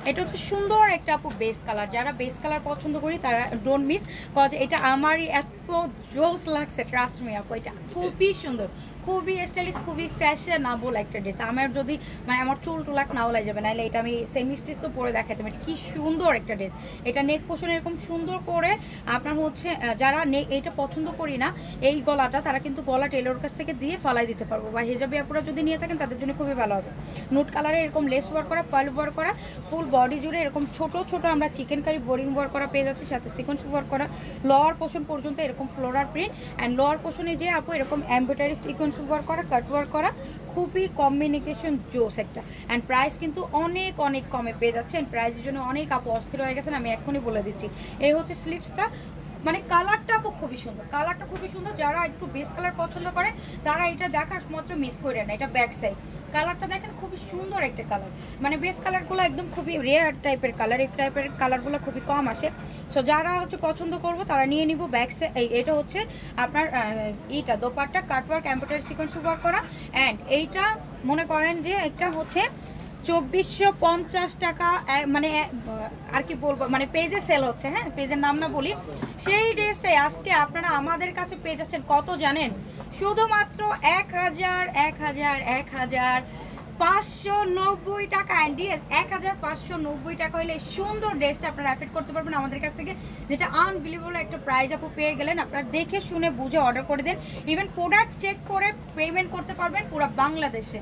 এটা হচ্ছে সুন্দর একটা আপু বেস কালার, যারা বেস কালার পছন্দ করি তারা ডোন্ট মিস, কজ এটা আমারই এত জোস লাগছে, ট্রাস্ট মি আপু, এটা খুবই সুন্দর, খুবই স্টাইলিশ, খুবই ফ্যাশনেবল একটা ড্রেস। আমার যদি মানে আমার চুল টুল এখন আওলাই যাবে, নাহলে এটা আমি সেমি স্টিচ তো পরে দেখাতাম। এটা কি সুন্দর একটা ড্রেস, এটা নেক পোর্শন এরকম সুন্দর করে আপনার হচ্ছে যারা এটা পছন্দ করি না এই গলাটা, তারা কিন্তু গলা টেলর কাছ থেকে দিয়ে ফলাই দিতে পারবো, বা হিজাবি আপুরা যদি নিয়ে থাকেন তাদের জন্য খুবই ভালো হবে। নোট কালারে এরকম লেস ওয়ার্ক করা, পার্ল ওয়ার্ক করা, ফুল বডি জুড়ে এরকম ছোট ছোট আমরা চিকেন কারি বোরিং ওয়ার্ক করা পেয়ে যাচ্ছি, সাথে সিকোয়েন্স ওয়ার্ক করা, লোয়ার পোর্শন পর্যন্ত এরকম ফ্লোরাল প্রিন্ট, অ্যান্ড লোয়ার পোর্শনে যে আপু এরকম এমব্রয়ডারি সিকোয়েন্স ওয়ার্ক করা, কাট ওয়ার্ক করা, খুবই কমিউনিকেশন জোস একটা। অ্যান্ড প্রাইস কিন্তু অনেক অনেক কমে পেয়ে যাচ্ছেন, প্রাইসের জন্য অনেক আপু অস্থির হয়ে গেছেন, আমি এখনই বলে দিচ্ছি। এই হচ্ছে স্লিভসটা, মানে কালারটা আপু খুবই সুন্দর, কালারটা খুবই সুন্দর, যারা একটু বেস কালার পছন্দ করে তারা এটা দেখার মাত্র মিস করে না। এটা ব্যাক সাইড, কালারটা দেখেন খুবই সুন্দর একটা কালার, মানে বেস কালারগুলো একদম খুবই রেয়ার টাইপের কালার, এই টাইপের কালারগুলো খুবই কম আসে। সো যারা হচ্ছে পছন্দ করবো তারা নিয়ে নিব। ব্যাক সাইড এটা হচ্ছে আপনার এইটা dupatta cutwork embroidery sequence work করা, অ্যান্ড এইটা মনে করেন যে এটা হচ্ছে 2450 টাকা, মানে আর কি বলবো, মানে পেজে সেল হচ্ছে, হ্যাঁ পেজের নাম না বলি। সেই ড্রেসটাই আজকে আপনারা আমাদের কাছে পেয়ে যাচ্ছেন কত জানেন, শুধুমাত্র 1590 টাকা। অ্যান্ড ইয়েস 1590 টাকা হলে সুন্দর ড্রেসটা আপনারা অ্যাফোর্ড করতে পারবেন আমাদের কাছ থেকে, যেটা আনবিলিভেবল একটা প্রাইস আপু পেয়ে গেলেন। আপনারা দেখে শুনে বুঝে অর্ডার করে দেন, ইভেন প্রোডাক্ট চেক করে পেমেন্ট করতে পারবেন পুরো বাংলাদেশে।